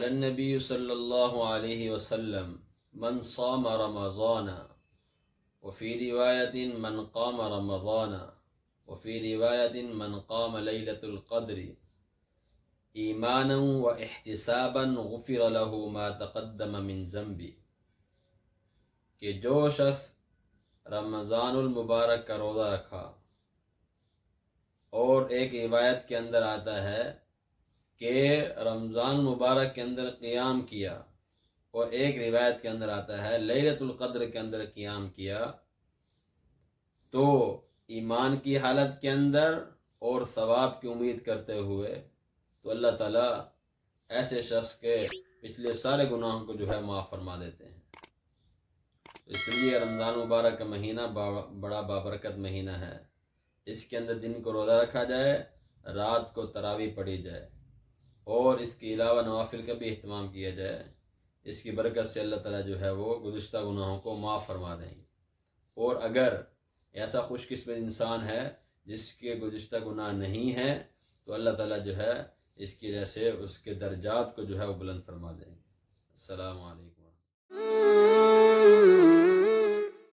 النبی صلی اللہ علیہ وسلم من صام رمضان وفی روایت من قام رمضان وفی روایت من قام لیلۃ القدر ایمانا و احتسابا غفر له ما تقدم من ذنبی، کہ جو شخص رمضان المبارک کا روزہ رکھا، اور ایک روایت کے اندر آتا ہے کہ رمضان مبارک کے اندر قیام کیا، اور ایک روایت کے اندر آتا ہے لیلۃ القدر کے اندر قیام کیا، تو ایمان کی حالت کے اندر اور ثواب کی امید کرتے ہوئے، تو اللہ تعالیٰ ایسے شخص کے پچھلے سارے گناہوں کو جو ہے معاف فرما دیتے ہیں۔ اس لیے رمضان مبارک کا مہینہ بڑا بابرکت مہینہ ہے۔ اس کے اندر دن کو روزہ رکھا جائے، رات کو تراویح پڑھی جائے، اور اس کے علاوہ نوافل کا بھی اہتمام کیا جائے۔ اس کی برکت سے اللہ تعالیٰ جو ہے وہ گزشتہ گناہوں کو معاف فرما دیں گے۔ اور اگر ایسا خوش قسمت انسان ہے جس کے گزشتہ گناہ نہیں ہیں، تو اللہ تعالیٰ جو ہے اس کی وجہ سے اس کے درجات کو جو ہے وہ بلند فرما دیں گے۔ السلام علیکم۔